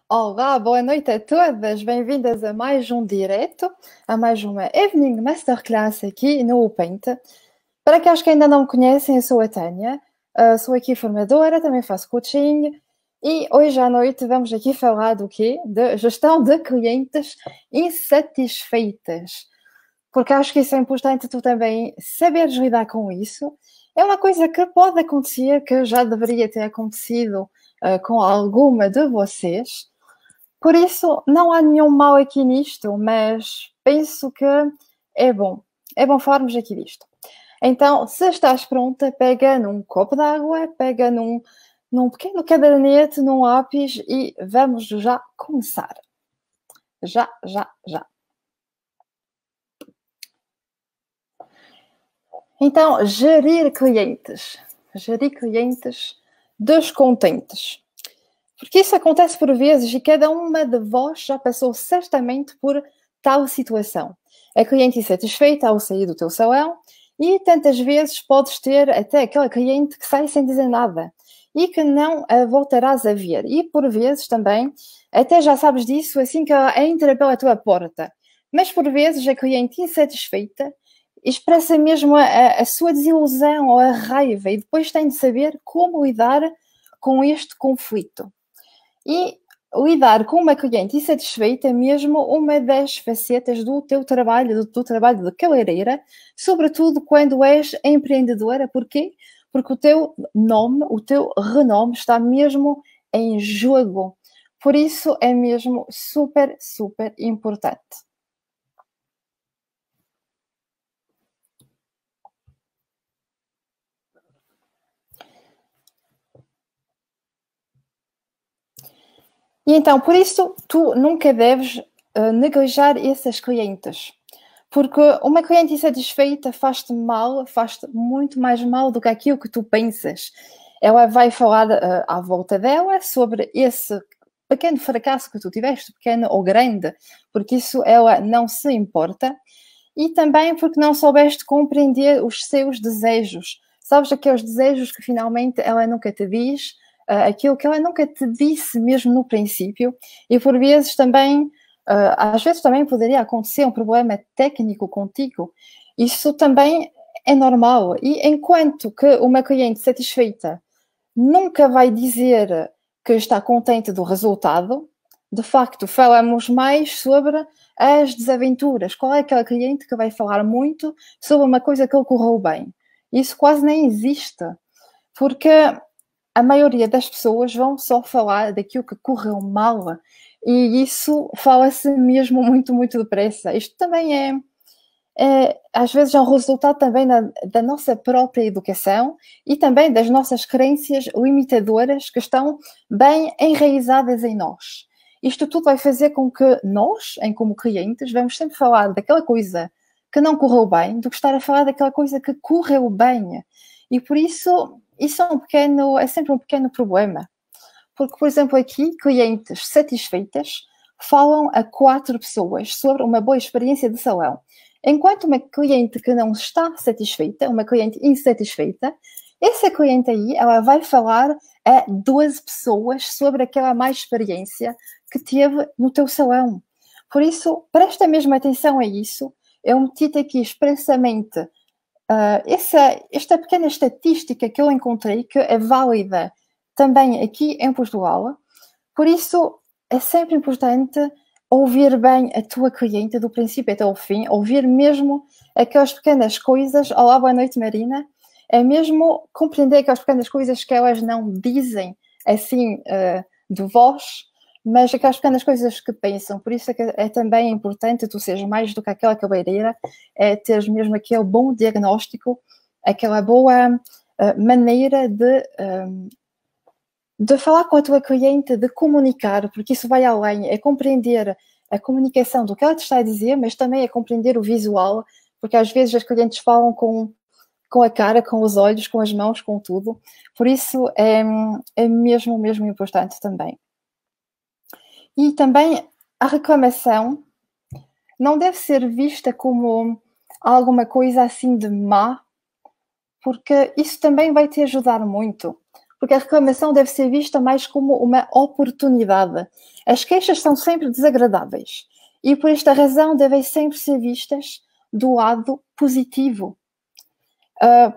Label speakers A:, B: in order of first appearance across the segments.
A: Olá, boa noite a todas. Bem-vindas a mais um direto, a mais uma Evening Masterclass aqui no Paint. Para aqueles que ainda não me conhecem, eu sou a Tânia, sou aqui formadora, também faço coaching e hoje à noite vamos aqui falar do quê? De gestão de clientes insatisfeitas. Porque acho que isso é importante tu também saberes lidar com isso. É uma coisa que pode acontecer, que já deveria ter acontecido com alguma de vocês. Por isso, não há nenhum mal aqui nisto, mas penso que é bom. É bom falarmos aqui disto. Então, se estás pronta, pega num copo d'água, pega num pequeno cadernete, num lápis e vamos já começar. Já, já, já. Então, gerir clientes. Gerir clientes descontentes. Porque isso acontece por vezes e cada uma de vós já passou certamente por tal situação. A cliente insatisfeita ao sair do teu salão e tantas vezes podes ter até aquela cliente que sai sem dizer nada e que não a voltarás a ver. E por vezes também, até já sabes disso assim que ela entra pela tua porta. Mas por vezes a cliente insatisfeita expressa mesmo a sua desilusão ou a raiva e depois tem de saber como lidar com este conflito. E lidar com uma cliente insatisfeita é mesmo uma das facetas do teu trabalho, do trabalho de cabeleireira, sobretudo quando és empreendedora. Porquê? Porque o teu nome, o teu renome está mesmo em jogo. Por isso é mesmo super, super importante. E então, por isso, tu nunca deves negligenciar essas clientes. Porque uma cliente insatisfeita faz-te mal, faz-te muito mais mal do que aquilo que tu pensas. Ela vai falar à volta dela sobre esse pequeno fracasso que tu tiveste, pequeno ou grande, porque isso ela não se importa. E também porque não soubeste compreender os seus desejos. Sabes aqueles desejos que finalmente ela nunca te diz, aquilo que ela nunca te disse mesmo no princípio, e por vezes também, às vezes também poderia acontecer um problema técnico contigo. Isso também é normal. E enquanto que uma cliente satisfeita nunca vai dizer que está contente do resultado, de facto, falamos mais sobre as desaventuras. Qual é aquela cliente que vai falar muito sobre uma coisa que ocorreu bem? Isso quase nem existe, porque a maioria das pessoas vão só falar daquilo que correu mal e isso fala-se mesmo muito, muito depressa. Isto também às vezes é um resultado também da nossa própria educação e também das nossas crenças limitadoras que estão bem enraizadas em nós. Isto tudo vai fazer com que nós, como clientes, vamos sempre falar daquela coisa que não correu bem do que estar a falar daquela coisa que correu bem. E por isso é sempre um pequeno problema. Porque, por exemplo, aqui, clientes satisfeitas falam a 4 pessoas sobre uma boa experiência de salão. Enquanto uma cliente que não está satisfeita, uma cliente insatisfeita, essa cliente aí, ela vai falar a 12 pessoas sobre aquela má experiência que teve no teu salão. Por isso, presta mesmo atenção a isso. Eu meti aqui expressamente esta pequena estatística que eu encontrei, que é válida também aqui em Portugal. Por isso, é sempre importante ouvir bem a tua cliente do princípio até o fim, ouvir mesmo aquelas pequenas coisas. Olá, boa noite, Marina. É mesmo compreender aquelas pequenas coisas que elas não dizem assim de voz, mas aquelas pequenas coisas que pensam. Por isso é também importante tu seres mais do que aquela cabeleireira, é teres mesmo aquele bom diagnóstico, aquela boa maneira de falar com a tua cliente, de comunicar, porque isso vai além, é compreender a comunicação do que ela te está a dizer, mas também é compreender o visual, porque às vezes as clientes falam com a cara, com os olhos, com as mãos, com tudo. Por isso é mesmo, mesmo importante também. E também a reclamação não deve ser vista como alguma coisa assim de má, porque isso também vai te ajudar muito. porque a reclamação deve ser vista mais como uma oportunidade. As queixas são sempre desagradáveis e, por esta razão, devem sempre ser vistas do lado positivo.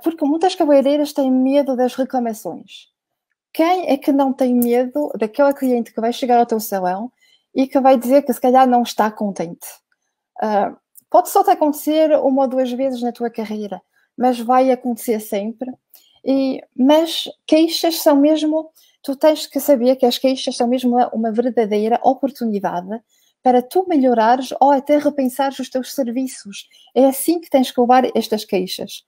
A: Porque muitas cabeleireiras têm medo das reclamações. Quem é que não tem medo daquela cliente que vai chegar ao teu salão e que vai dizer que se calhar não está contente? Pode só te acontecer uma ou duas vezes na tua carreira, mas vai acontecer sempre. Mas queixas são mesmo, tu tens que saber que as queixas são mesmo uma verdadeira oportunidade para tu melhorares ou até repensares os teus serviços. É assim que tens que levar estas queixas.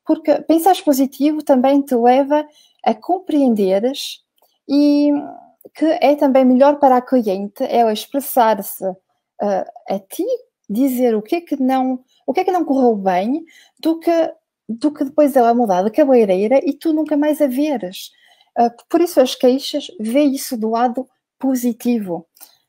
A: Porque pensar positivo também te leva a compreenderes e que é também melhor para a cliente ela expressar-se a ti, dizer o que é que não correu bem, do que depois ela mudar de cabeleireira e tu nunca mais a veres. Por isso as queixas, vê isso do lado positivo.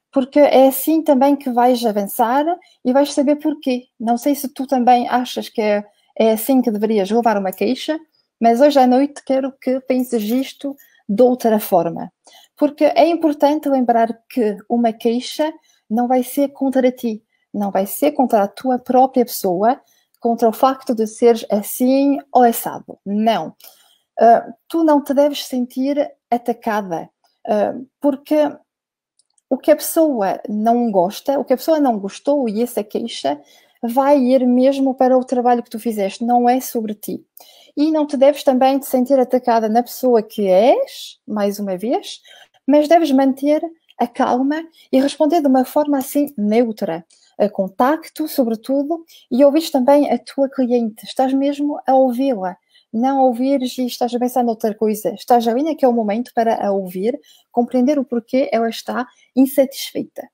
A: Porque é assim também que vais avançar e vais saber porquê. Não sei se tu também achas que é assim que deverias levar uma queixa, mas hoje à noite quero que penses isto de outra forma. Porque é importante lembrar que uma queixa não vai ser contra ti, não vai ser contra a tua própria pessoa, contra o facto de seres assim ou assado. Não. Tu não te deves sentir atacada, porque o que a pessoa não gosta, o que a pessoa não gostou e essa queixa vai ir mesmo para o trabalho que tu fizeste, não é sobre ti. E não te deves também te sentir atacada na pessoa que és, mais uma vez, mas deves manter a calma e responder de uma forma assim neutra, a contacto, sobretudo, e ouvires também a tua cliente, estás mesmo a ouvi-la. Não ouvires e estás a pensar noutra coisa. Estás ali naquele momento para a ouvir, compreender o porquê ela está insatisfeita.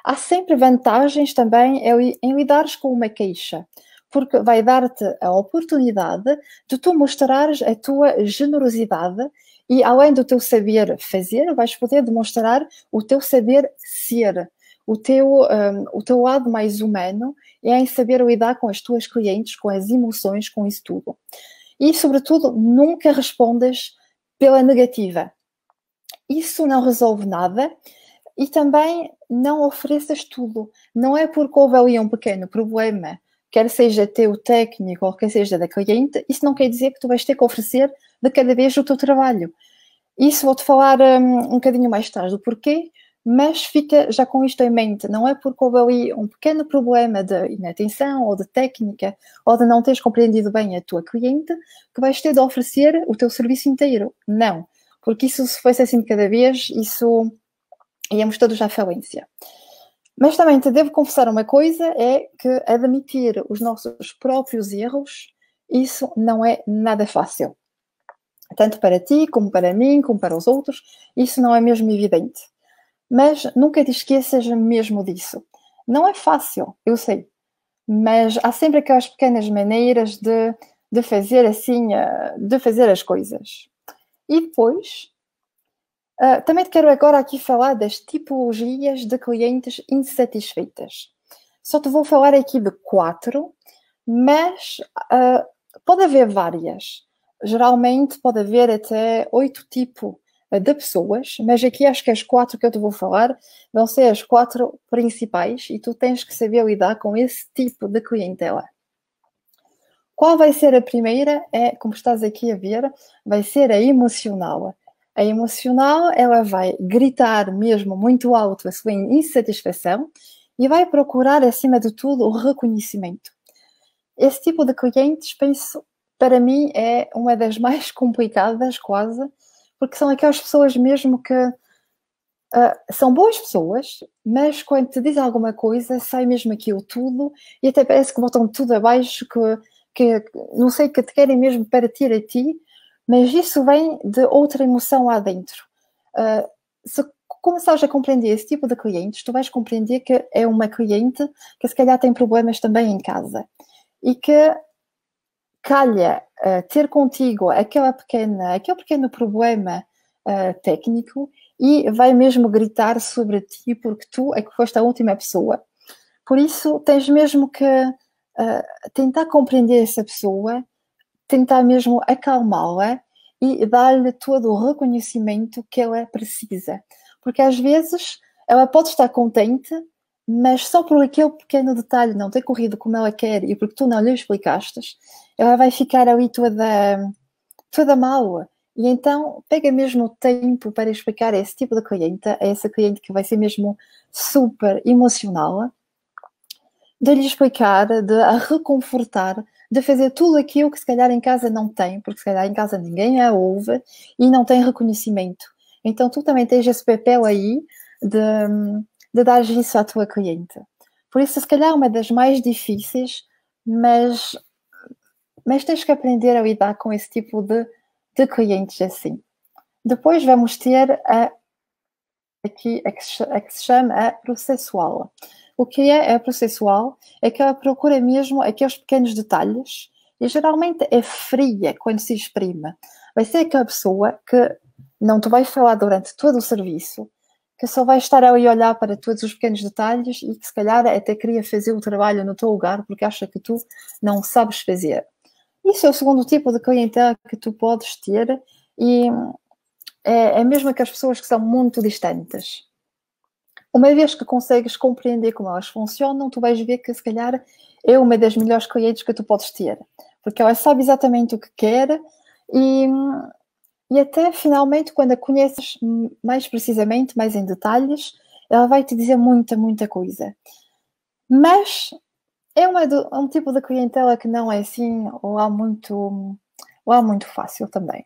A: Há sempre vantagens também em lidares com uma queixa, porque vai dar-te a oportunidade de tu mostrares a tua generosidade e, além do teu saber fazer, vais poder demonstrar o teu saber ser, o teu lado mais humano é em saber lidar com as tuas clientes, com as emoções, com isso tudo. E, sobretudo, nunca respondas pela negativa. Isso não resolve nada e também não ofereças tudo. Não é porque houve ali um pequeno problema, quer seja teu técnico ou quer seja da cliente, isso não quer dizer que tu vais ter que oferecer de cada vez o teu trabalho. Isso vou-te falar um bocadinho mais tarde do porquê, mas fica já com isto em mente. Não é porque houve ali um pequeno problema de inatenção ou de técnica ou de não teres compreendido bem a tua cliente que vais ter de oferecer o teu serviço inteiro. Não. Porque isso, se fosse assim de cada vez, isso íamos todos à falência. Mas também te devo confessar uma coisa, é que admitir os nossos próprios erros, isso não é nada fácil. Tanto para ti, como para mim, como para os outros, isso não é mesmo evidente. Mas nunca te esqueças mesmo disso. Não é fácil, eu sei, mas há sempre aquelas pequenas maneiras de fazer assim, de fazer as coisas. E depois, também te quero agora aqui falar das tipologias de clientes insatisfeitas. Só te vou falar aqui de 4, mas pode haver várias. Geralmente pode haver até 8 tipos de pessoas, mas aqui acho que as 4 que eu te vou falar vão ser as 4 principais e tu tens que saber lidar com esse tipo de clientela. Qual vai ser a primeira? Como estás aqui a ver, vai ser a emocional. A emocional, ela vai gritar mesmo muito alto a sua insatisfação e vai procurar, acima de tudo, o reconhecimento. Esse tipo de clientes, penso, para mim, é uma das mais complicadas, quase, porque são aquelas pessoas mesmo que são boas pessoas, mas quando te dizem alguma coisa, sai mesmo aquilo tudo e até parece que botam tudo abaixo, que não sei, que te querem mesmo partir a ti, mas isso vem de outra emoção lá dentro. Se começares a compreender esse tipo de clientes, tu vais compreender que é uma cliente que se calhar tem problemas também em casa e que calha ter contigo aquele pequeno problema técnico e vai mesmo gritar sobre ti porque tu é que foste a última pessoa. Por isso tens mesmo que tentar compreender essa pessoa, tentar mesmo acalmá-la e dar-lhe todo o reconhecimento que ela precisa. Porque às vezes ela pode estar contente, mas só por aquele pequeno detalhe não ter corrido como ela quer e porque tu não lhe explicaste, ela vai ficar ali toda mal. E então pega mesmo o tempo para explicar a esse tipo de cliente, a essa cliente que vai ser mesmo super emocional, de lhe explicar, de a reconfortar, de fazer tudo aquilo que se calhar em casa não tem, porque se calhar em casa ninguém a ouve e não tem reconhecimento. Então tu também tens esse papel aí de dar isso à tua cliente. Por isso, se calhar é uma das mais difíceis, mas tens que aprender a lidar com esse tipo de clientes assim. Depois vamos ter aqui a que se chama a processual. O que é a processual? É que ela procura mesmo aqueles pequenos detalhes e geralmente é fria quando se exprime. Vai ser aquela pessoa que não te vai falar durante todo o serviço, que só vai estar ali a olhar para todos os pequenos detalhes e que se calhar até queria fazer o trabalho no teu lugar porque acha que tu não sabes fazer. Isso é o segundo tipo de clientela que tu podes ter e é mesmo aquelas pessoas que são muito distantes. Uma vez que consegues compreender como elas funcionam, tu vais ver que se calhar é uma das melhores clientes que tu podes ter. Porque ela sabe exatamente o que quer e até finalmente, quando a conheces mais precisamente, mais em detalhes, ela vai te dizer muita, muita coisa. Mas é um tipo de clientela que não é assim, ou há muito fácil também.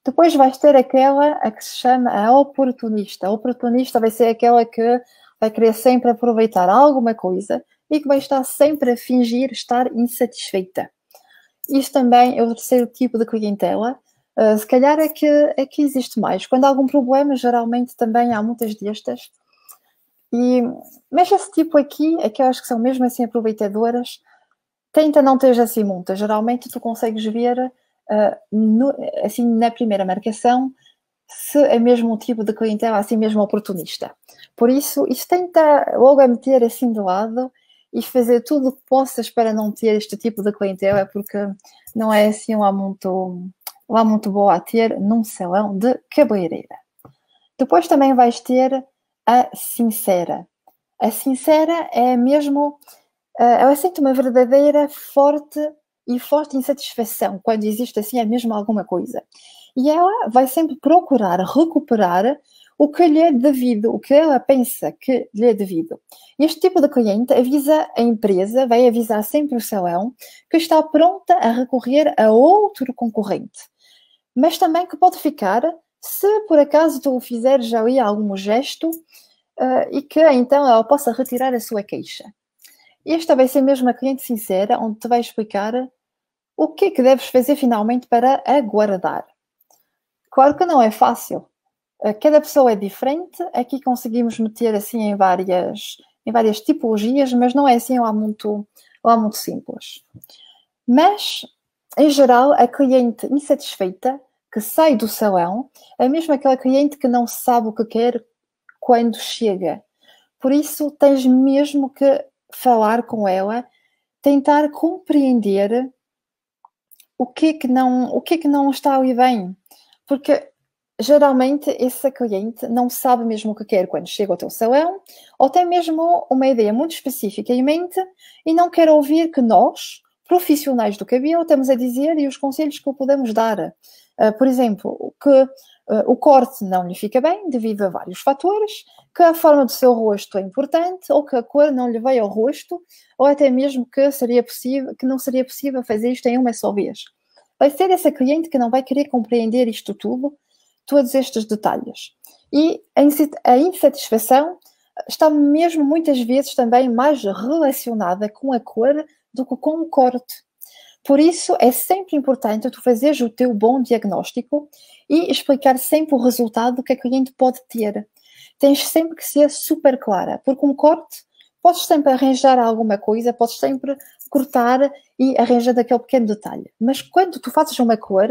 A: Depois vais ter aquela a que se chama a oportunista. A oportunista vai ser aquela que vai querer sempre aproveitar alguma coisa e que vai estar sempre a fingir estar insatisfeita. Isto também é o terceiro tipo de clientela. Se calhar é que existe mais. Quando há algum problema, geralmente também há muitas destas. Mas esse tipo aqui, aquelas que são mesmo assim aproveitadoras, tenta não ter assim muitas. Geralmente tu consegues ver assim na primeira marcação se é mesmo um tipo de clientela assim mesmo oportunista. Por isso tenta logo a meter assim de lado e fazer tudo o que possas para não ter este tipo de clientela, porque não é assim lá muito boa a ter num salão de cabeleireira. Depois também vais ter a sincera. A sincera é mesmo ela sente uma verdadeira forte insatisfação quando existe assim mesmo alguma coisa. E ela vai sempre procurar recuperar o que lhe é devido, o que ela pensa que lhe é devido. Este tipo de cliente avisa a empresa, vai avisar sempre o salão, que está pronta a recorrer a outro concorrente. Mas também que pode ficar, se por acaso tu fizeres ali algum gesto, e que então ela possa retirar a sua queixa. Esta vai ser mesmo a cliente sincera, onde te vai explicar o que é que deves fazer finalmente para aguardar. Claro que não é fácil. Cada pessoa é diferente. Aqui conseguimos meter assim em várias tipologias, mas não é assim lá muito simples. Mas, em geral, a cliente insatisfeita que sai do salão é mesmo aquela cliente que não sabe o que quer quando chega. Por isso, tens mesmo que falar com ela, tentar compreender o que é que não está ali bem. Porque geralmente esse cliente não sabe mesmo o que quer quando chega ao teu salão, ou tem mesmo uma ideia muito específica em mente e não quer ouvir que nós, profissionais do cabelo, estamos a dizer e os conselhos que o podemos dar. Por exemplo, que o corte não lhe fica bem devido a vários fatores, que a forma do seu rosto é importante, ou que a cor não lhe veio ao rosto, ou até mesmo que não seria possível fazer isto em uma só vez. Vai ser essa cliente que não vai querer compreender isto tudo, todos estes detalhes. E a insatisfação está mesmo muitas vezes também mais relacionada com a cor do que com o corte. Por isso, é sempre importante tu fazeres o teu bom diagnóstico e explicar sempre o resultado que a cliente pode ter. Tens sempre que ser super clara, porque um corte, podes sempre arranjar alguma coisa, podes sempre cortar e arranjar daquele pequeno detalhe. Mas quando tu fazes uma cor,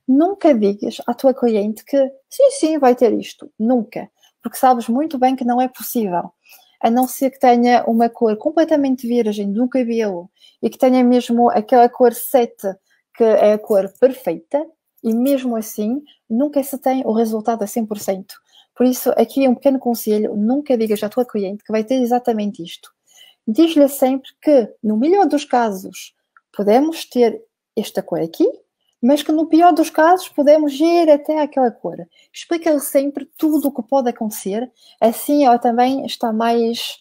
A: nunca digas à tua cliente que sim, vai ter isto. Nunca. Porque sabes muito bem que não é possível. A não ser que tenha uma cor completamente virgem no cabelo e que tenha mesmo aquela cor 7, que é a cor perfeita, e mesmo assim nunca se tem o resultado a 100%. Por isso, aqui é um pequeno conselho, nunca digas à tua cliente que vai ter exatamente isto. Diz-lhe sempre que, no melhor dos casos, podemos ter esta cor aqui, mas que no pior dos casos podemos ir até aquela cor. Explica-lhe sempre tudo o que pode acontecer, assim ela também está mais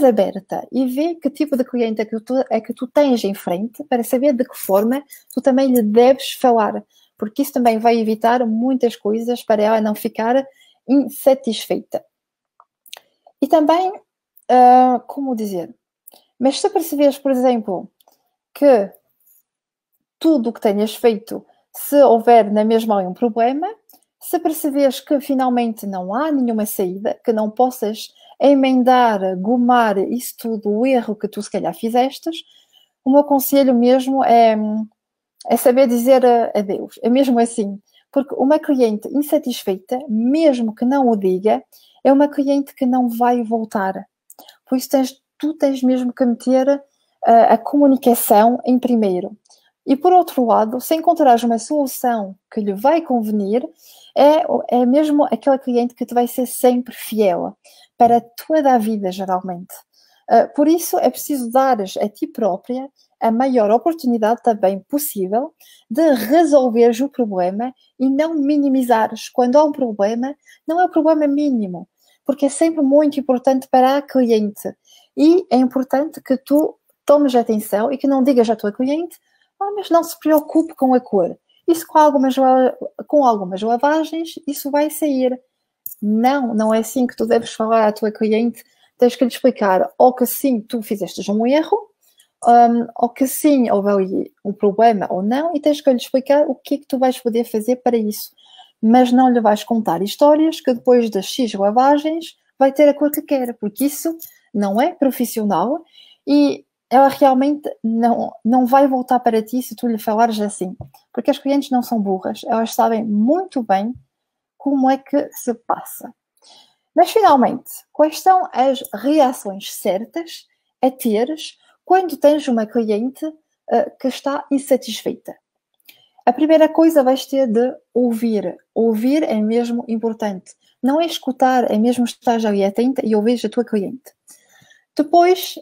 A: aberta e vê que tipo de cliente é que tu tens em frente para saber de que forma tu também lhe deves falar, porque isso também vai evitar muitas coisas para ela não ficar insatisfeita. E também, como dizer, mas se perceberes, por exemplo, que tudo o que tenhas feito, se houver na mesma um problema, se perceberes que finalmente não há nenhuma saída, que não possas emendar, gomar isso tudo, o erro que tu se calhar fizestes, o meu conselho mesmo é saber dizer adeus. É mesmo assim. Porque uma cliente insatisfeita, mesmo que não o diga, é uma cliente que não vai voltar. Por isso tu tens mesmo que meter a comunicação em primeiro. E por outro lado, se encontrares uma solução que lhe vai convenir, é mesmo aquela cliente que te vai ser sempre fiel, para toda a vida, geralmente. Por isso, é preciso dares a ti própria a maior oportunidade também possível de resolveres o problema e não minimizares. Quando há um problema, não é um problema mínimo, porque é sempre muito importante para a cliente. E é importante que tu tomes atenção e que não digas à tua cliente: mas não se preocupe com a cor. Isso com algumas lavagens, isso vai sair. Não é assim que tu deves falar à tua cliente. Tens que lhe explicar ou que sim, tu fizeste um erro, ou que sim, houve ali um problema ou não, e tens que lhe explicar o que é que tu vais poder fazer para isso. Mas não lhe vais contar histórias que depois das X lavagens vai ter a cor que quer, porque isso não é profissional e ela realmente não vai voltar para ti se tu lhe falares assim. Porque as clientes não são burras, elas sabem muito bem como é que se passa. Mas, finalmente, quais são as reações certas a teres quando tens uma cliente que está insatisfeita? A primeira coisa vais ter de ouvir. Ouvir é mesmo importante. Não é escutar, é mesmo estar ali atenta e ouvir a tua cliente. Depois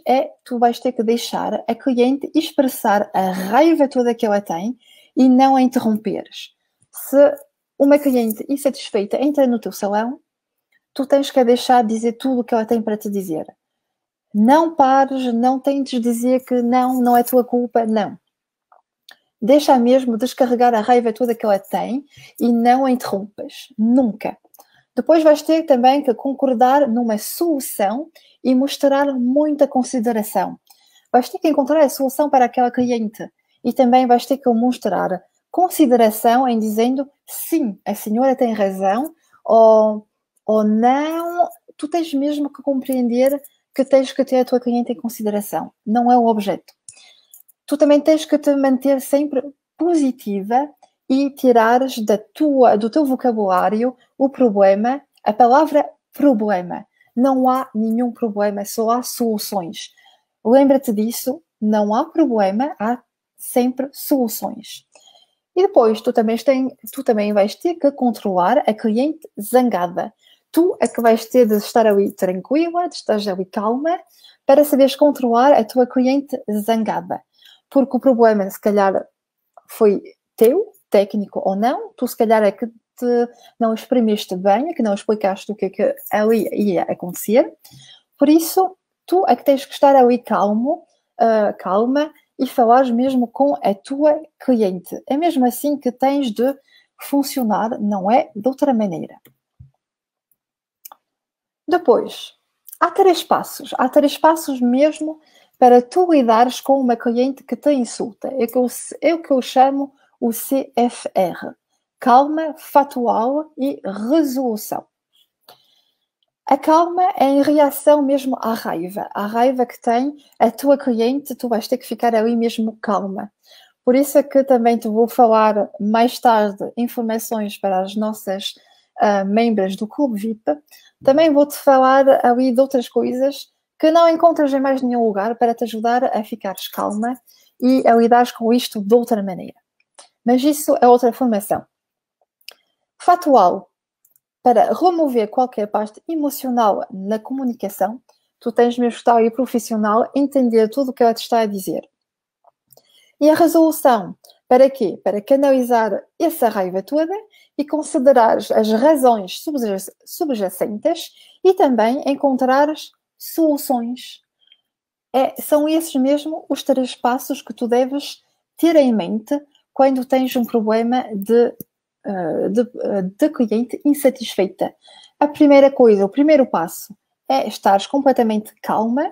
A: tu vais ter que deixar a cliente expressar a raiva toda que ela tem e não a interromperes. Se uma cliente insatisfeita entra no teu salão, tu tens que a deixar dizer tudo o que ela tem para te dizer. Não pares, não tentes dizer que não é tua culpa, não. Deixa mesmo descarregar a raiva toda que ela tem e não a interrompas, nunca. Depois vais ter também que concordar numa solução e mostrar muita consideração. Vais ter que encontrar a solução para aquela cliente e também vais ter que mostrar consideração em dizendo sim, a senhora tem razão ou não. Tu tens mesmo que compreender que tens que ter a tua cliente em consideração, não é o objeto. Tu também tens que te manter sempre positiva e tirares do teu vocabulário o problema, a palavra problema. Não há nenhum problema, só há soluções. Lembra-te disso, não há problema, há sempre soluções. E depois, tu também vais ter que controlar a cliente zangada. Tu é que vais ter de estar ali tranquila, de estar ali calma, para saberes controlar a tua cliente zangada. Porque o problema, se calhar, foi teu, técnico ou não, tu se calhar é que não exprimiste bem, é que não explicaste o que é que ali ia acontecer. Por isso, tu é que tens que estar ali calma e falares mesmo com a tua cliente. É mesmo assim que tens de funcionar, não é de outra maneira. Depois, há três passos mesmo para tu lidares com uma cliente que te insulta. É o que eu chamo o CFR. Calma, factual e resolução. A calma é em reação mesmo à raiva. A raiva que tem a tua cliente, tu vais ter que ficar ali mesmo calma. Por isso é que também te vou falar mais tarde informações para as nossas membros do Clube VIP. Também vou-te falar ali de outras coisas que não encontras em mais nenhum lugar para te ajudar a ficares calma e a lidares com isto de outra maneira. mas isso é outra formação. Factual. Para remover qualquer parte emocional na comunicação, tu tens mesmo que estar aí profissional, entender tudo o que ela te está a dizer. E a resolução, para quê? Para canalizar essa raiva toda e considerar as razões subjacentes e também encontrar soluções. São esses mesmo os 3 passos que tu deves ter em mente quando tens um problema de cliente insatisfeita. A primeira coisa, o primeiro passo é estares completamente calma,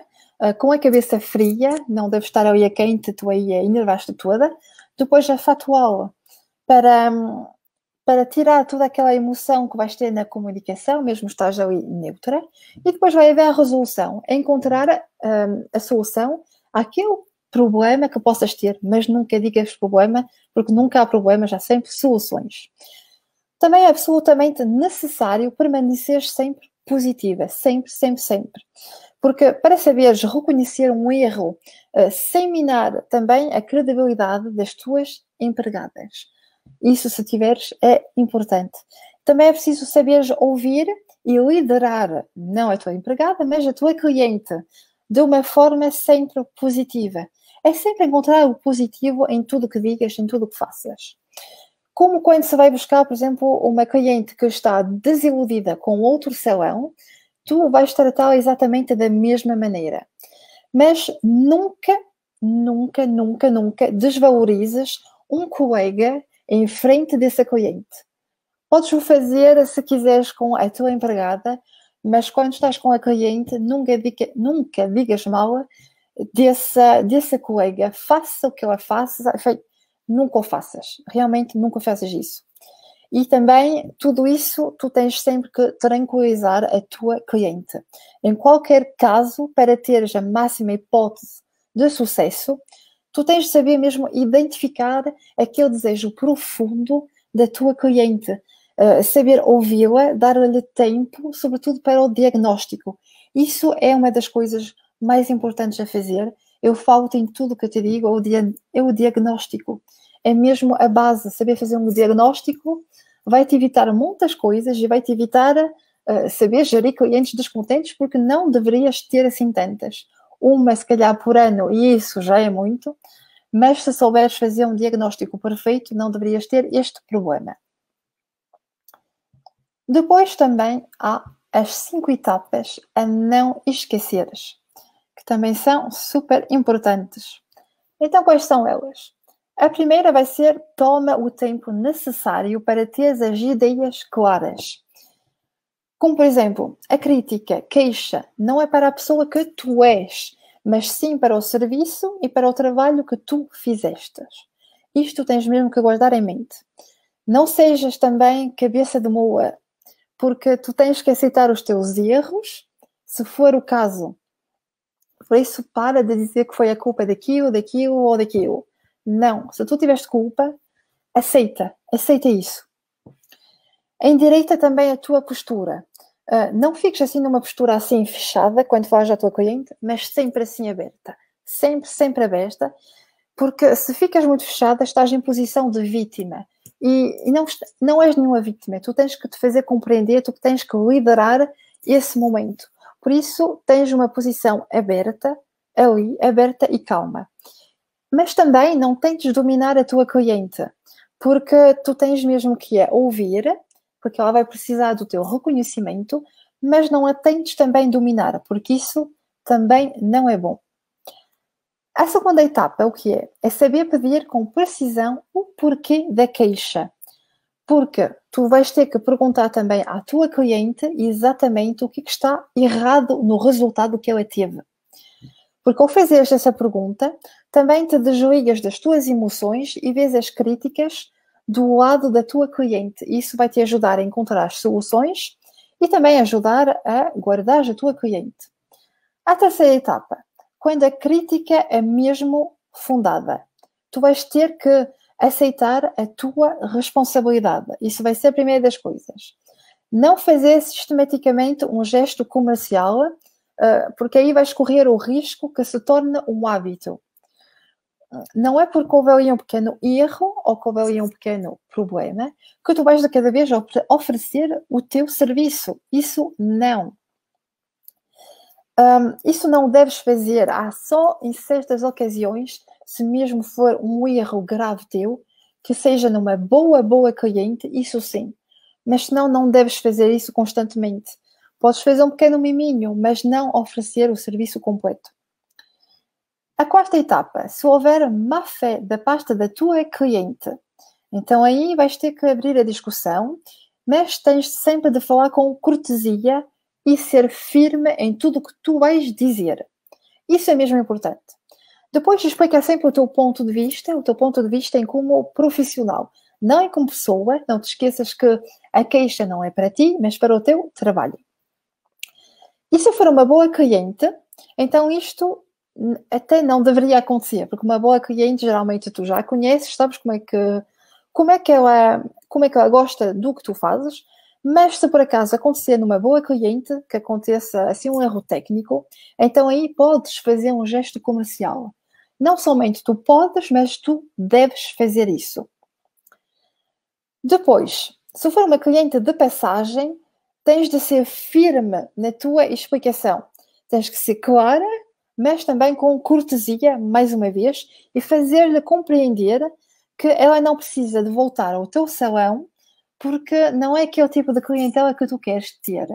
A: com a cabeça fria, não deves estar ali a quente, tu aí enervaste toda. Depois a factual, para tirar toda aquela emoção que vais ter na comunicação, mesmo estás ali neutra, e depois vai haver a resolução, encontrar a solução àquele problema que possas ter, mas nunca digas problema, porque nunca há problemas, há sempre soluções. Também é absolutamente necessário permanecer sempre positiva, sempre, sempre, sempre. Porque para saberes reconhecer um erro sem minar também a credibilidade das tuas empregadas. Isso, se tiveres, é importante. Também é preciso saberes ouvir e liderar, não a tua empregada, mas a tua cliente, de uma forma sempre positiva. É sempre encontrar o positivo em tudo que digas, em tudo que faças. Como quando se vai buscar, por exemplo, uma cliente que está desiludida com outro salão, tu vais tratá-la exatamente da mesma maneira. Mas nunca, nunca, nunca, nunca desvalorizes um colega em frente dessa cliente. Podes o fazer se quiseres com a tua empregada, mas quando estás com a cliente, nunca digas mal dessa colega. Faça o que ela faça, nunca o faças. Realmente nunca faças isso. E também, tudo isso, tu tens sempre que tranquilizar a tua cliente. Em qualquer caso, para teres a máxima hipótese de sucesso, tu tens de saber mesmo identificar aquele desejo profundo da tua cliente. Saber ouvi-la, dar-lhe tempo, sobretudo para o diagnóstico. Isso é uma das coisas mais importantes a fazer. Eu falo-te em tudo que eu te digo, é o diagnóstico. É mesmo a base, saber fazer um diagnóstico vai-te evitar muitas coisas e vai-te evitar saber gerir clientes descontentes, porque não deverias ter assim tantas. Uma, se calhar, por ano, e isso já é muito, mas se souberes fazer um diagnóstico perfeito, não deverias ter este problema. Depois também há as 5 etapas a não esqueceres, que também são super importantes. Então, quais são elas? A primeira vai ser: toma o tempo necessário para ter as ideias claras. Como, por exemplo, a crítica, queixa, não é para a pessoa que tu és, mas sim para o serviço e para o trabalho que tu fizestes. Isto tens mesmo que guardar em mente. Não sejas também cabeça de mula, porque tu tens que aceitar os teus erros, se for o caso. Por isso, para de dizer que foi a culpa daquilo, daquilo ou daquilo. Não, se tu tiveste culpa, aceita isso. Endireita também a tua postura. Não fiques assim numa postura assim fechada quando falas à tua cliente, mas sempre assim aberta. Sempre, sempre aberta, porque se ficas muito fechada, estás em posição de vítima. E não és nenhuma vítima. Tu tens que te fazer compreender, tu tens que liderar esse momento. Por isso, tens uma posição aberta, ali, aberta e calma. Mas também não tentes dominar a tua cliente, porque tu tens mesmo que a ouvir, porque ela vai precisar do teu reconhecimento, mas não a tentes também dominar, porque isso também não é bom. A segunda etapa, o que é? É saber pedir com precisão o porquê da queixa. Porque tu vais ter que perguntar também à tua cliente exatamente o que está errado no resultado que ela teve. Porque ao fazeres essa pergunta, também te desligas das tuas emoções e vês as críticas do lado da tua cliente. Isso vai te ajudar a encontrar soluções e também ajudar a guardar a tua cliente. A terceira etapa, quando a crítica é mesmo fundada, tu vais ter que aceitar a tua responsabilidade. Isso vai ser a primeira das coisas. Não fazer sistematicamente um gesto comercial, porque aí vais correr o risco que se torne um hábito. não é porque houve ali um pequeno erro ou que houve ali um pequeno problema que tu vais de cada vez oferecer o teu serviço. Isso não. Isso não deves fazer só em certas ocasiões, se mesmo for um erro grave teu, que seja numa boa cliente, isso sim. Mas senão não deves fazer isso constantemente. Podes fazer um pequeno miminho, mas não oferecer o serviço completo. A quarta etapa, se houver má fé da parte da tua cliente, então aí vais ter que abrir a discussão, mas tens sempre de falar com cortesia e ser firme em tudo o que tu vais dizer. Isso é mesmo importante. Depois explica sempre o teu ponto de vista em como profissional, não é como pessoa. Não te esqueças que a queixa não é para ti, mas para o teu trabalho. E se eu for uma boa cliente, então isto até não deveria acontecer, porque uma boa cliente geralmente tu já a conheces, sabes como é que ela gosta do que tu fazes. Mas se por acaso acontecer numa boa cliente, que aconteça assim um erro técnico, então aí podes fazer um gesto comercial. Não somente tu podes, mas tu deves fazer isso. Depois, se for uma cliente de passagem, tens de ser firme na tua explicação. Tens que ser clara, mas também com cortesia, mais uma vez, e fazer-lhe compreender que ela não precisa de voltar ao teu salão porque não é aquele tipo de clientela que tu queres ter.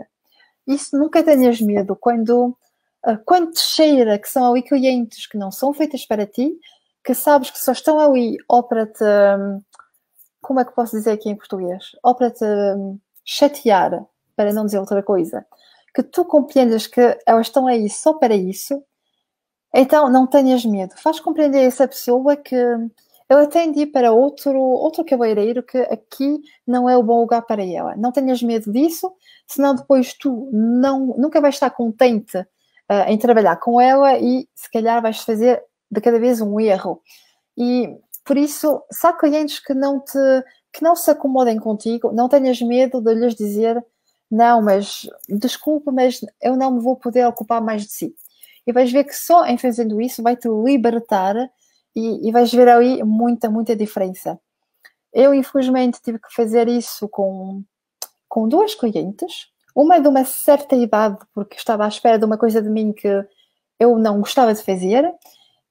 A: Isso nunca tenhas medo. Quando te cheira que são ali clientes que não são feitas para ti, que sabes que só estão ali ou para te... Como é que posso dizer aqui em português? Ou para te chatear, para não dizer outra coisa. Que tu compreendas que elas estão aí só para isso, então não tenhas medo. Faz compreender a essa pessoa que ela tem de ir para outro cabeleireiro, que aqui não é o bom lugar para ela. Não tenhas medo disso, senão depois tu nunca vais estar contente em trabalhar com ela e se calhar vais fazer de cada vez um erro. E por isso, se há clientes que não se acomodem contigo, não tenhas medo de lhes dizer não, mas desculpa, mas eu não me vou poder ocupar mais de si. E vais ver que só em fazendo isso vai-te libertar e vais ver ali muita diferença. Eu, infelizmente, tive que fazer isso com duas clientes. Uma de uma certa idade, porque estava à espera de uma coisa de mim que eu não gostava de fazer,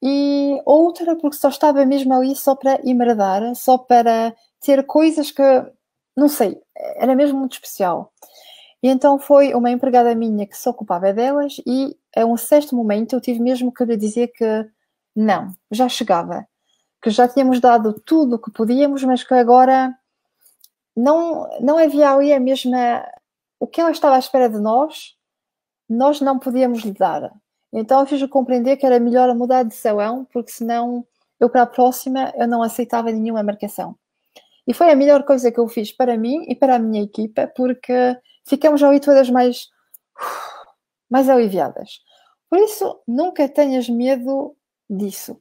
A: e outra porque só estava mesmo ali só para emerdar, só para ter coisas que, não sei, era mesmo muito especial. E então foi uma empregada minha que se ocupava delas e a um certo momento eu tive mesmo que lhe dizer que não, já chegava, que já tínhamos dado tudo o que podíamos, mas que agora não havia ali a mesma... O que ela estava à espera de nós não podíamos lhe dar. Então eu fiz-lhe compreender que era melhor mudar de salão, porque senão eu para a próxima eu não aceitava nenhuma marcação. E foi a melhor coisa que eu fiz para mim e para a minha equipa, porque ficamos ali todas mais aliviadas. Por isso, nunca tenhas medo disso.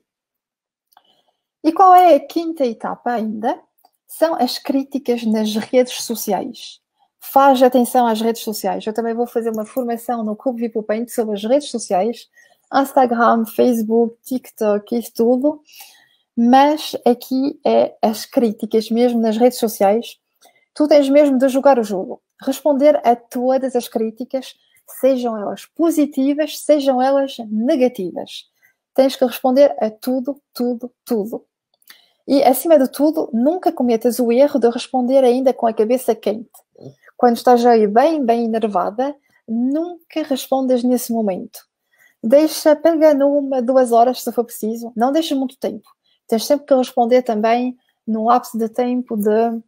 A: E qual é a quinta etapa ainda? São as críticas nas redes sociais. Faz atenção às redes sociais. Eu também vou fazer uma formação no Clube VIP Paint sobre as redes sociais, Instagram, Facebook, TikTok, isso tudo. Mas aqui é as críticas mesmo nas redes sociais. Tu tens mesmo de jogar o jogo. Responder a todas as críticas, sejam elas positivas, sejam elas negativas. Tens que responder a tudo. E, acima de tudo, nunca cometas o erro de responder ainda com a cabeça quente. Quando estás aí bem enervada, nunca respondas nesse momento. Pega numa, 2 horas, se for preciso. Não deixes muito tempo. Tens sempre que responder também num lapso de tempo de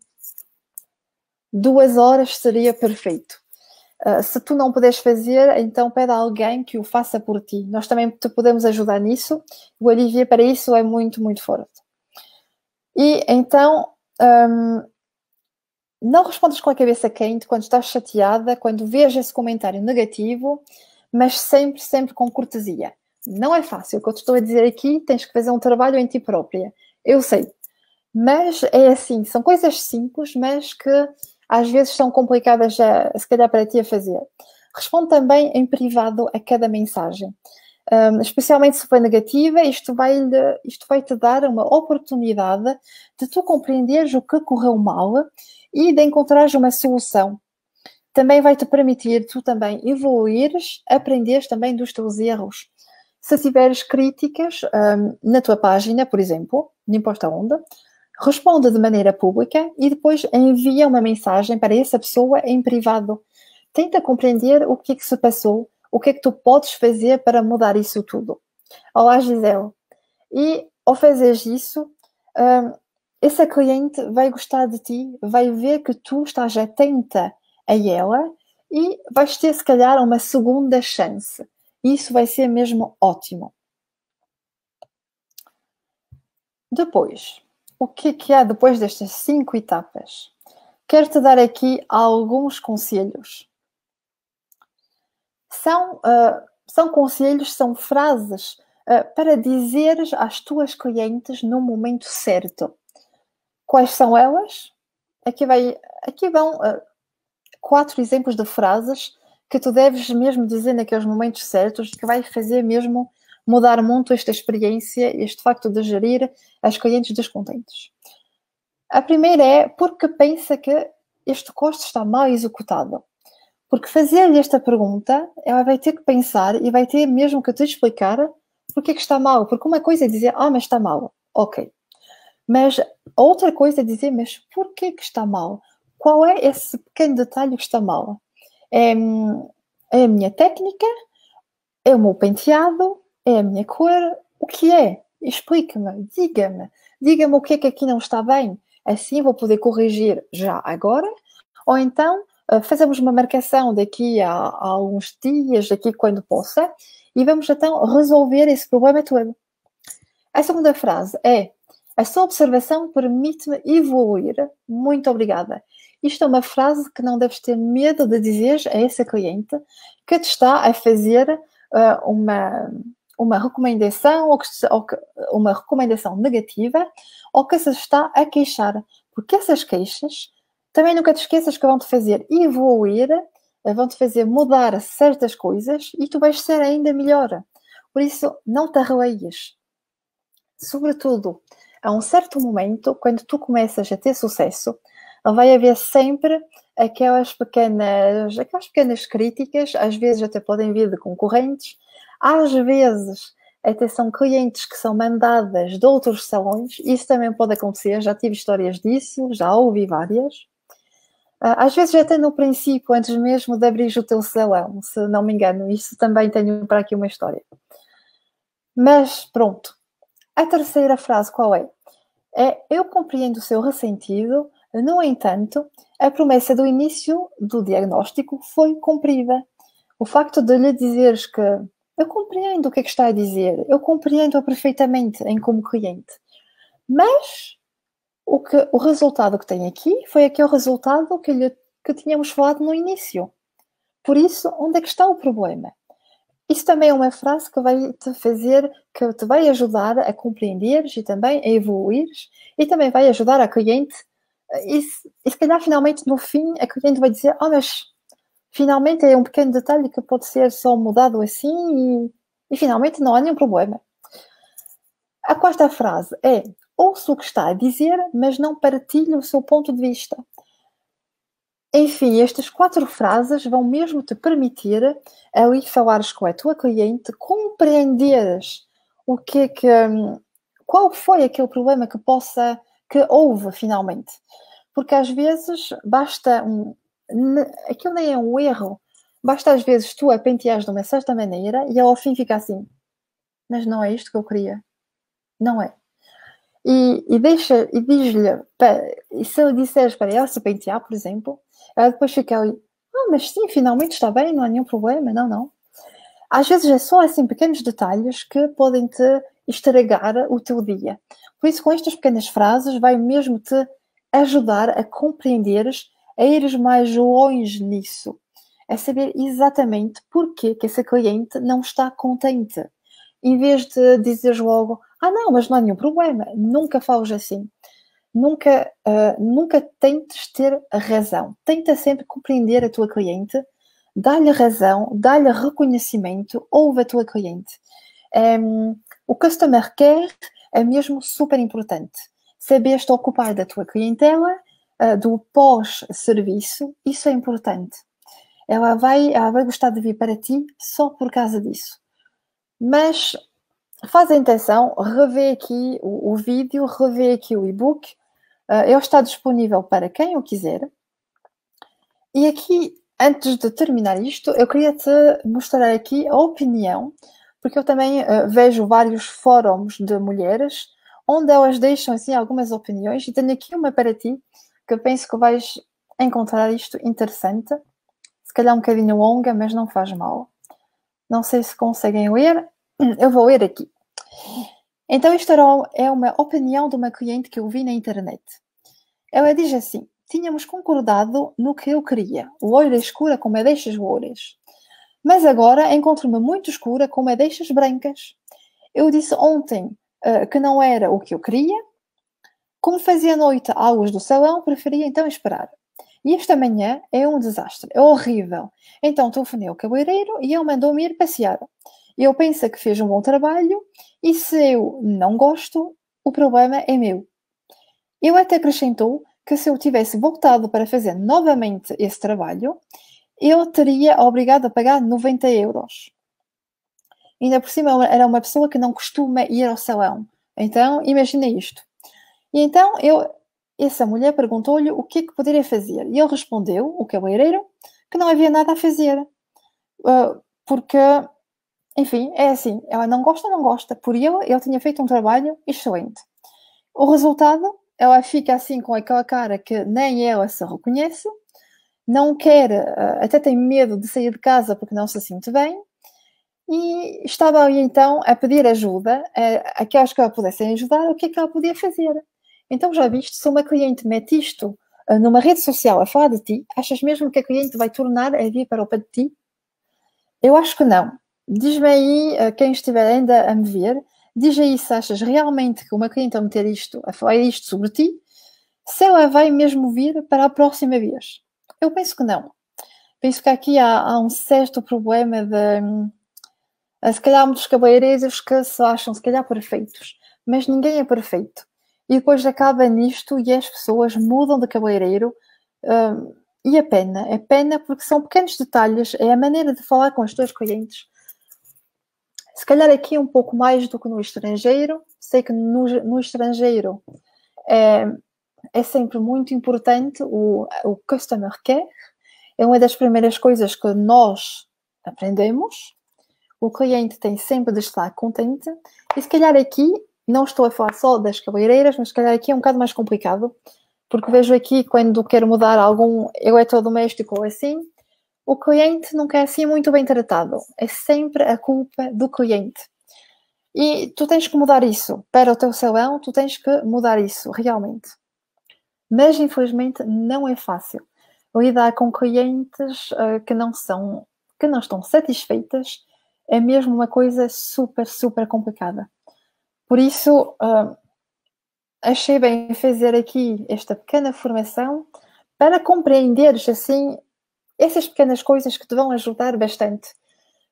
A: 2 horas, seria perfeito. Se tu não puderes fazer, então pede a alguém que o faça por ti. Nós também te podemos ajudar nisso. O Olivier para isso é muito forte. E então, não respondas com a cabeça quente quando estás chateada, quando vês esse comentário negativo, mas sempre com cortesia. Não é fácil, o que eu te estou a dizer aqui, tens que fazer um trabalho em ti própria. Eu sei. Mas é assim, são coisas simples, mas que às vezes são complicadas, se calhar, para ti a fazer. Responde também em privado a cada mensagem. especialmente se for negativa, isto vai te dar uma oportunidade de tu compreenderes o que correu mal e de encontrares uma solução. Também vai te permitir tu também evoluires, aprenderes também dos teus erros. Se tiveres críticas na tua página, por exemplo, não importa onde, responda de maneira pública e depois envia uma mensagem para essa pessoa em privado. Tenta compreender o que é que se passou, o que é que tu podes fazer para mudar isso tudo. Olá, Gisele. E ao fazeres isso, essa cliente vai gostar de ti, vai ver que tu estás atenta a ela e vais ter, se calhar, uma segunda chance. Isso vai ser mesmo ótimo. Depois, o que é que há depois destas 5 etapas? Quero-te dar aqui alguns conselhos. São conselhos, são frases para dizeres às tuas clientes no momento certo. Quais são elas? Aqui vão 4 exemplos de frases que tu deves mesmo dizer naqueles momentos certos, que vai fazer mesmo mudar muito esta experiência, este facto de gerir as clientes descontentes. A primeira é porque pensa que este custo está mal executado. Porque fazer-lhe esta pergunta, ela vai ter que pensar e vai ter mesmo que te explicar porque é que está mal. Porque uma coisa é dizer, mas está mal. Ok. Mas a outra coisa é dizer, mas porquê que está mal? Qual é esse pequeno detalhe que está mal? É a minha técnica? É o meu penteado? É a minha cor? O que é? Explique-me, diga-me. Diga-me o que é que aqui não está bem. Assim vou poder corrigir já agora. Ou então fazemos uma marcação daqui a alguns dias, daqui quando possa, e vamos então resolver esse problema todo. A segunda frase é: a sua observação permite-me evoluir. Muito obrigada. Isto é uma frase que não deves ter medo de dizer a essa cliente que te está a fazer uma recomendação ou uma recomendação negativa ou que se está a queixar. Porque essas queixas, também nunca te esqueças que vão te fazer evoluir, vão te fazer mudar certas coisas e tu vais ser ainda melhor. Por isso, não te arreies. Sobretudo, a um certo momento, quando tu começas a ter sucesso, vai haver sempre aquelas pequenas críticas, às vezes até podem vir de concorrentes, às vezes até são clientes que são mandadas de outros salões, isso também pode acontecer, já tive histórias disso, já ouvi várias. Às vezes até no princípio, antes mesmo de abrir o teu salão, se não me engano, isso também tenho para aqui uma história. Mas pronto. A terceira frase qual é? Eu compreendo o seu ressentido, no entanto, a promessa do início do diagnóstico foi cumprida. O facto de lhe dizeres que eu compreendo o que é que está a dizer, eu compreendo-a perfeitamente como cliente, mas o resultado que tem aqui foi aquele resultado que tínhamos falado no início. Por isso, onde é que está o problema? Isso também é uma frase que vai te fazer, que te vai ajudar a compreenderes e também a evoluires e também vai ajudar a cliente e se calhar finalmente no fim a cliente vai dizer, mas finalmente é um pequeno detalhe que pode ser só mudado assim e finalmente não há nenhum problema. A quarta frase é: ouço o que está a dizer, mas não partilho o seu ponto de vista. Enfim, estas 4 frases vão mesmo te permitir, ali falares com a tua cliente, compreenderes qual foi aquele problema que houve finalmente. Porque às vezes basta aquilo nem é um erro, basta às vezes tu a penteares de uma certa maneira e ao fim fica assim, mas não é isto que eu queria, não é? E diz-lhe, e se eu disseres para ela se pentear, por exemplo, ela depois fica ali, mas sim, finalmente está bem, não há nenhum problema, não. Às vezes é só assim pequenos detalhes que podem te estragar o teu dia. Por isso, com estas pequenas frases, vai mesmo te ajudar a compreenderes, a ires mais longe nisso, a saber exatamente porquê que essa cliente não está contente. Em vez de dizeres logo, não, mas não há nenhum problema, nunca fales assim. Nunca tentes ter a razão. Tenta sempre compreender a tua cliente dá-lhe razão, dá-lhe reconhecimento, ouve a tua cliente. O customer care é mesmo super importante. Saberes-te ocupar da tua clientela, do pós-serviço, isso é importante. Ela vai gostar de vir para ti só por causa disso. Mas faz a intenção, revê aqui o vídeo, revê aqui o e-book. Ele está disponível para quem o quiser. E aqui, antes de terminar isto, eu queria te mostrar aqui a opinião, porque eu também vejo vários fóruns de mulheres onde elas deixam assim algumas opiniões, e tenho aqui uma para ti, que eu penso que vais encontrar isto interessante. Se calhar um bocadinho longa, mas não faz mal. Não sei se conseguem ler. Eu vou ler aqui. Então, isto é uma opinião de uma cliente que eu vi na internet. Ela diz assim: tínhamos concordado no que eu queria, loira escura com madeixas louras. Mas agora encontro-me muito escura com madeixas brancas. Eu disse ontem que não era o que eu queria. Como fazia noite à luz do salão, preferia então esperar. E esta manhã é um desastre, é horrível. Então telefonei ao cabeleireiro e ele mandou-me ir passear. Eu penso que fez um bom trabalho e se eu não gosto, o problema é meu. Ele até acrescentou que se eu tivesse voltado para fazer novamente esse trabalho, eu teria obrigado a pagar 90 euros. Ainda por cima era uma pessoa que não costuma ir ao salão. Então, imagina isto. E então essa mulher perguntou-lhe o que é que poderia fazer. E ele respondeu, o cabeleireiro, que não havia nada a fazer. Porque, enfim, é assim, ela não gosta. Por ele tinha feito um trabalho excelente. O resultado, ela fica assim com aquela cara que nem ela se reconhece, não quer, até tem medo de sair de casa porque não se sente bem, e estava ali então a pedir ajuda aquelas que ela pudessem ajudar, o que é que ela podia fazer. Então já viste, se uma cliente mete isto numa rede social a falar de ti, achas mesmo que a cliente vai tornar a vir para o pé de ti? Eu acho que não. Diz-me aí, quem estiver ainda a me ver, diz aí se achas realmente que uma cliente a meter isto, a falar isto sobre ti, se ela vai mesmo vir para a próxima vez. Eu penso que não. Penso que aqui há um certo problema de... Se calhar há muitos cabeleireiros que se acham, se calhar, perfeitos. Mas ninguém é perfeito. E depois acaba nisto e as pessoas mudam de cabeleireiro. E é pena porque são pequenos detalhes, é a maneira de falar com as tuas clientes. Se calhar aqui um pouco mais do que no estrangeiro. Sei que no estrangeiro é sempre muito importante o customer care. É uma das primeiras coisas que nós aprendemos. O cliente tem sempre de estar contente. E se calhar aqui, não estou a falar só das cabeleireiras, mas se calhar aqui é um bocado mais complicado, porque vejo aqui, quando quero mudar algum eletrodoméstico ou assim, o cliente nunca é assim muito bem tratado. É sempre a culpa do cliente. E tu tens que mudar isso. Para o teu salão, tu tens que mudar isso, realmente. Mas, infelizmente, não é fácil. Lidar com clientes que não estão satisfeitas é mesmo uma coisa super, super complicada. Por isso, achei bem fazer aqui esta pequena formação para compreenderes, assim, essas pequenas coisas que te vão ajudar bastante.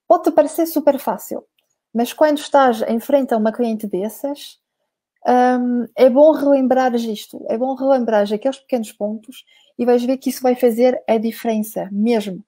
A: Pode-te parecer super fácil, mas quando estás em frente a uma cliente dessas, é bom relembrares isto, é bom relembrares aqueles pequenos pontos e vais ver que isso vai fazer a diferença mesmo.